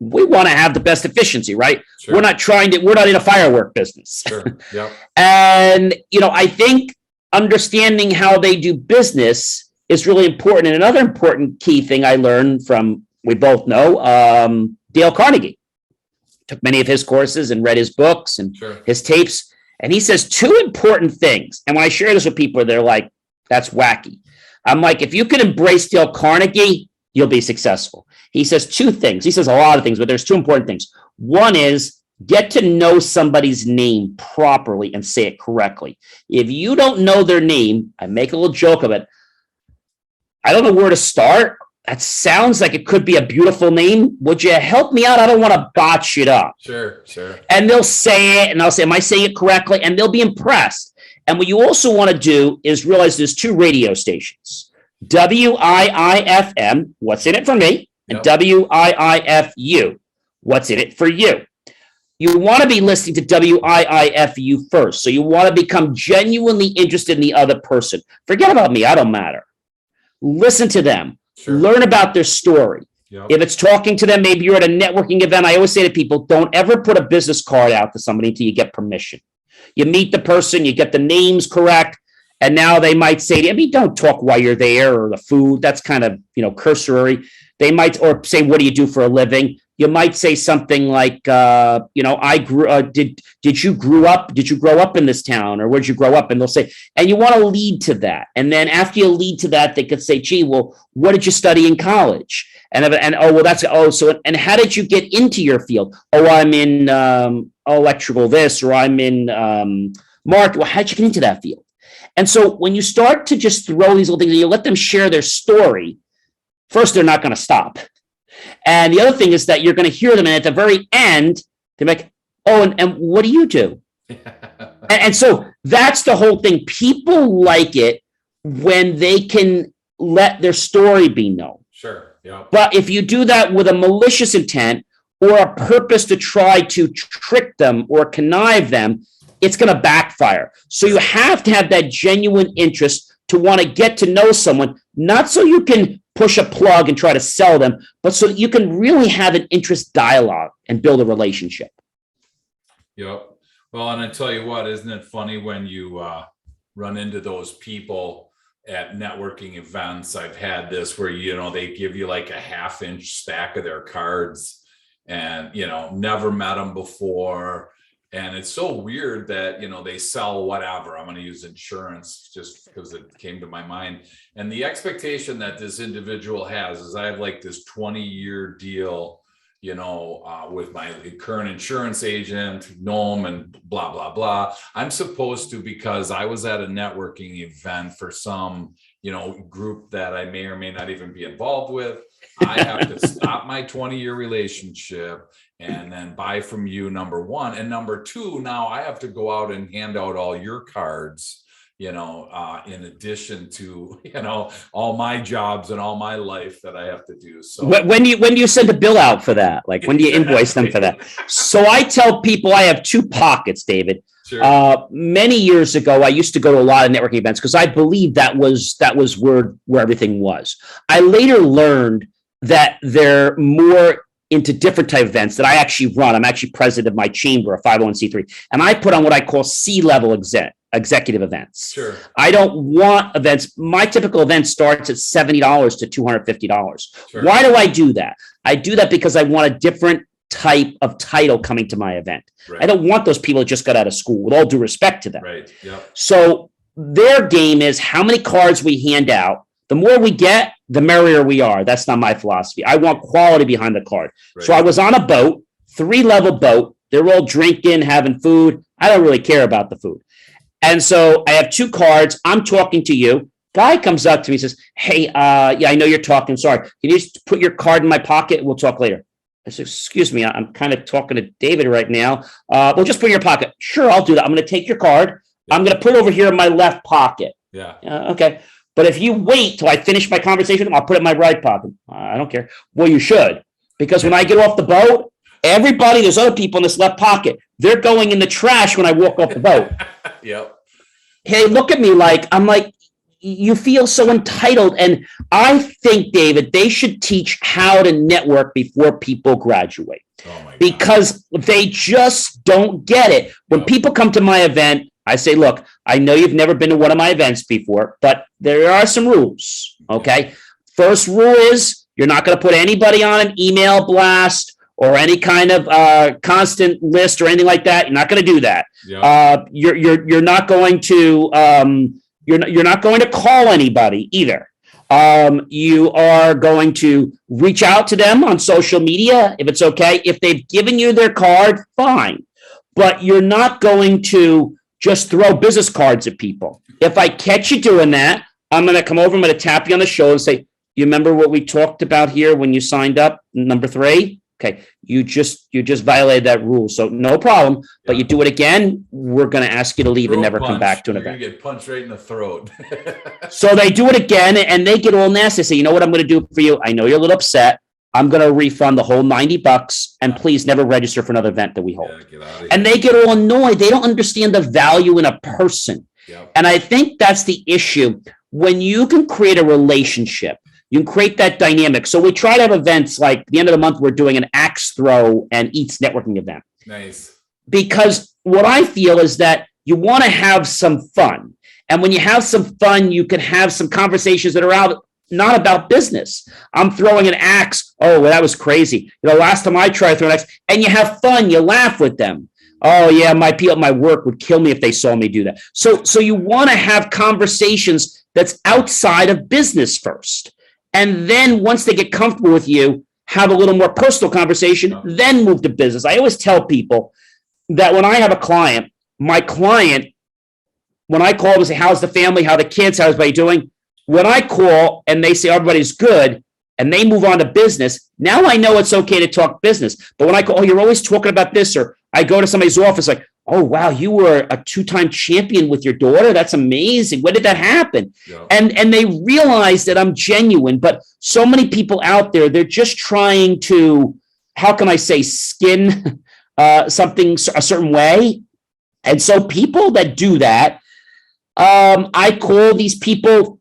B: we want to have the best efficiency, right? Sure. We're not in a firework business.
A: Sure. Yep.
B: And, I think understanding how they do business is really important. And another important key thing I learned from, we both know, Dale Carnegie. Took many of his courses and read his books and his tapes. And he says two important things. And when I share this with people, they're like, that's wacky. I'm like, if you can embrace Dale Carnegie, you'll be successful. He says two things. He says a lot of things, but there's two important things. One is get to know somebody's name properly and say it correctly. If you don't know their name, I make a little joke of it. I don't know where to start. That sounds like it could be a beautiful name. Would you help me out? I don't want to botch it up.
A: Sure.
B: And they'll say it, and I'll say, am I saying it correctly? And they'll be impressed. And what you also want to do is realize there's two radio stations. WIIFM, what's in it for me? And WIIFU, what's in it for you? You want to be listening to WIIFU first. So you want to become genuinely interested in the other person. Forget about me. I don't matter. Listen to them. Sure. Learn about their story. Yep. If it's talking to them, maybe you're at a networking event. I always say to people, don't ever put a business card out to somebody until you get permission. You meet the person, you get the names correct. And now they might say, don't talk while you're there, or the food. That's kind of, cursory. They might, or say, what do you do for a living? You might say something like, I grew, did you grow up in this town, or where'd you grow up? And they'll say, and you want to lead to that. And then after you lead to that, they could say, gee, well, what did you study in college? And how did you get into your field? Oh, I'm in electrical this, or I'm in market. Well, how'd you get into that field? And so when you start to just throw these little things and you let them share their story, first, they're not going to stop. And the other thing is that you're going to hear them. And at the very end, they're like, oh, and what do you do? and so that's the whole thing. People like it when they can let their story be known.
A: Sure. Yeah.
B: But if you do that with a malicious intent or a purpose to try to trick them or connive them, it's going to backfire. So you have to have that genuine interest to want to get to know someone, not so you can push a plug and try to sell them, but so that you can really have an interest dialogue and build a relationship.
A: Yep. Well, and I tell you what, isn't it funny when you run into those people at networking events? I've had this where, they give you like a 1/2-inch stack of their cards and, never met them before. And it's so weird that, they sell whatever. I'm going to use insurance just because it came to my mind. And the expectation that this individual has is I have like this 20-year deal, with my current insurance agent, Noam, and blah, blah, blah. I'm supposed to, because I was at a networking event for some, group that I may or may not even be involved with. I have to stop my 20-year relationship and then buy from you, number one. And number two, now I have to go out and hand out all your cards, in addition to, all my jobs and all my life that I have to do. So
B: when do you send a bill out for that? Like, when do you invoice them for that? So I tell people I have two pockets, David.
A: Sure.
B: Many years ago, I used to go to a lot of networking events because I believed that was where everything was. I later learned that they're more into different type of events that I actually run. I'm actually president of my chamber, a 501c3, and I put on what I call C-level executive events.
A: Sure.
B: I don't want events. My typical event starts at $70 to $250.
A: Sure.
B: Why do I do that? I do that because I want a different type of title coming to my event.
A: Right.
B: I don't want those people that just got out of school, with all due respect to them.
A: Right. Yep.
B: So their game is how many cards we hand out. The more we get, the merrier we are. That's not my philosophy. I want quality behind the card.
A: Right.
B: So I was on a boat, 3-level boat. They're all drinking, having food. I don't really care about the food. And so I have 2 cards. I'm talking to you. Guy comes up to me and says, hey, yeah, I know you're talking. Sorry. Can you just put your card in my pocket? We'll talk later. I said, excuse me, I'm kind of talking to David right now. Well, just put it in your pocket. Sure, I'll do that. I'm going to take your card.
A: Yeah.
B: I'm going to put it over here in my left pocket.
A: Yeah.
B: Okay. But if you wait till I finish my conversation with him, I'll put it in my right pocket. I don't care. Well, you should. Because when I get off the boat, there's other people in this left pocket. They're going in the trash when I walk off the boat.
A: Yep.
B: Hey, look at me I'm like, you feel so entitled. And I think, David, they should teach how to network before people graduate.
A: Oh my God.
B: Because they just don't get it. When people come to my event, I say, look, I know you've never been to one of my events before, but there are some rules, okay? First rule is you're not going to put anybody on an email blast or any kind of constant list or anything like that. You're not going to do that.
A: Yeah.
B: You're not going to you're not going to call anybody either. You are going to reach out to them on social media if it's okay. If they've given you their card, fine, but you're not going to just throw business cards at people. If I catch you doing that, I'm going to come over, I'm going to tap you on the shoulder and say, you remember what we talked about here when you signed up, number 3? Okay, you just violated that rule, so no problem. But you do it again, we're going to ask you to leave and never come back to an event.
A: You're going to get punched right in the throat.
B: So they do it again, and they get all nasty. Say, you know what I'm going to do for you? I know you're a little upset. I'm going to refund the whole $90, and please never register for another event that we hold.
A: Yeah, get out of here.
B: And they get all annoyed. They don't understand the value in a person.
A: Yep.
B: And I think that's the issue. When you can create a relationship, you can create that dynamic. So we try to have events like the end of the month, we're doing an axe throw and eats networking event.
A: Nice.
B: Because what I feel is that you want to have some fun. And when you have some fun, you can have some conversations that are out not about business. I'm throwing an axe. Oh, well, that was crazy. Last time I tried throwing an axe, and you have fun, you laugh with them. Oh yeah, my people at my work would kill me if they saw me do that. So you want to have conversations that's outside of business first. And then once they get comfortable with you, have a little more personal conversation, then move to business. I always tell people that when I have a client, my client, when I call them and say, how's the family, how the kids, how's everybody doing? When I call and they say everybody's good and they move on to business, now I know it's okay to talk business. But when I call, oh, you're always talking about this, or I go to somebody's office like, oh, wow, you were a 2-time champion with your daughter. That's amazing. When did that happen? Yeah. And they realize that I'm genuine. But so many people out there, they're just trying to, how can I say, skin something a certain way. And so people that do that, I call these people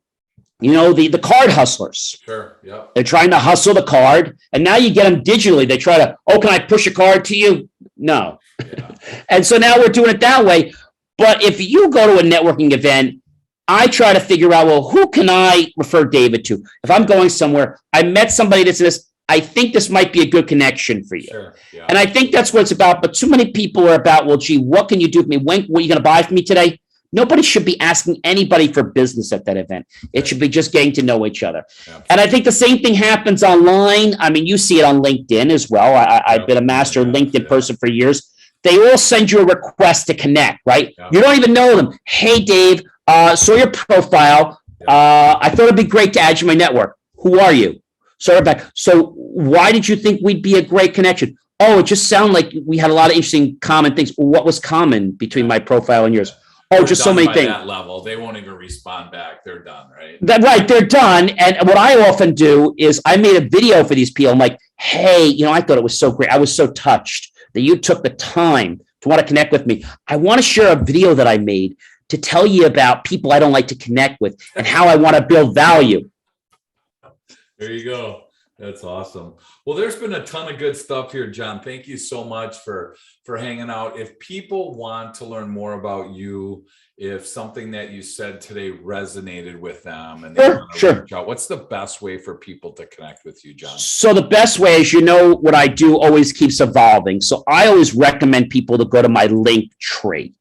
B: the card hustlers.
A: Sure. Yeah.
B: They're trying to hustle the card, and now you get them digitally. They try to, can I push a card to you? No.
A: Yeah.
B: And so now we're doing it that way. But if you go to a networking event, I try to figure out, well, who can I refer David to? If I'm going somewhere, I met somebody that's this, I think this might be a good connection for you.
A: Sure. Yeah.
B: And I think that's what it's about. But too many people are about, well, gee, what can you do for me? What are you going to buy for me today? Nobody should be asking anybody for business at that event. It should be just getting to know each other. Absolutely. And I think the same thing happens online. I mean, you see it on LinkedIn as well. I've been a master LinkedIn person for years. They all send you a request to connect, right? Yeah. You don't even know them. Hey, Dave, saw your profile. I thought it'd be great to add you to my network. Who are you? So why did you think we'd be a great connection? Oh, it just sounded like we had a lot of interesting common things. What was common between my profile and yours? Oh, just so many things.
A: That level, they won't even respond back. They're done, right?
B: They're done. And what I often do is I made a video for these people. I'm like, hey, I thought it was so great. I was so touched that you took the time to want to connect with me. I want to share a video that I made to tell you about people I don't like to connect with and how I want to build value.
A: There you go. That's awesome. Well, there's been a ton of good stuff here, John. Thank you so much for hanging out. If people want to learn more about you, if something that you said today resonated with them and they want to reach out, what's the best way for people to connect with you, John? So the best way is, what I do always keeps evolving. So I always recommend people to go to my link tree.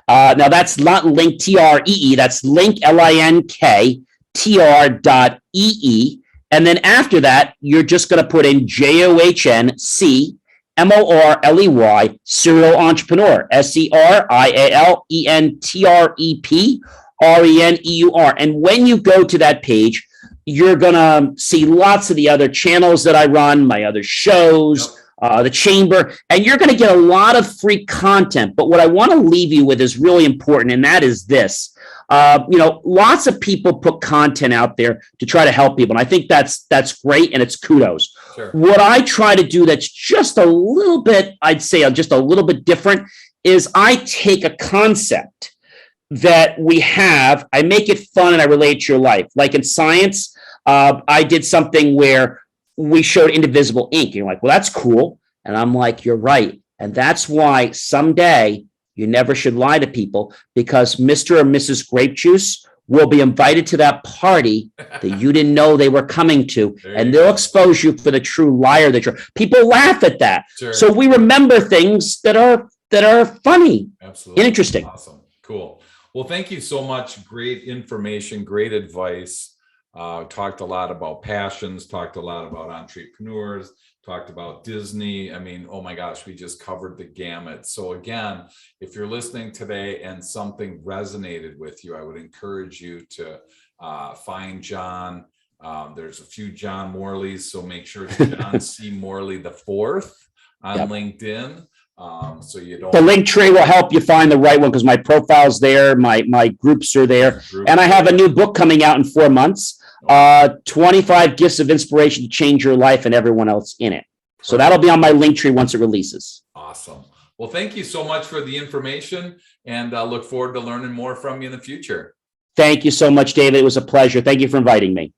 A: Now that's not link TREE. That's link LINK TR.EE. And then after that, you're just going to put in JOHNCMORLEY, serial entrepreneur, SERIALENTREPRENEUR. And when you go to that page, you're going to see lots of the other channels that I run, my other shows, the chamber, and you're going to get a lot of free content. But what I want to leave you with is really important, and that is this. Lots of people put content out there to try to help people. And I think that's great. And it's kudos. Sure. What I try to do that's just a little bit, I'd say just a little bit different, is I take a concept that we have, I make it fun and I relate to your life. Like in science, I did something where we showed indivisible ink. And you're like, well, that's cool. And I'm like, you're right. And that's why someday you never should lie to people, because Mr. or Mrs. Grape Juice will be invited to that party that you didn't know they were coming to, and they'll expose you for the true liar that you're. People laugh at that. Sure. So we remember things that are funny. Absolutely. And interesting. Awesome. Cool. Well, thank you so much. Great information, great advice. Talked a lot about passions, talked a lot about entrepreneurs, talked about Disney. I mean, oh my gosh, we just covered the gamut. So again, if you're listening today and something resonated with you, I would encourage you to find John. There's a few John Morleys, so make sure it's John C. Morley the fourth on LinkedIn. So you don't. The link tree will help you find the right one, because my profile's there, my groups are there, and I have a new book coming out in 4 months. 25 gifts of inspiration to change your life and everyone else in it. So that'll be on my link tree once it releases. Awesome. Well, thank you so much for the information, and I look forward to learning more from you in the future. Thank you so much, David. It was a pleasure. Thank you for inviting me.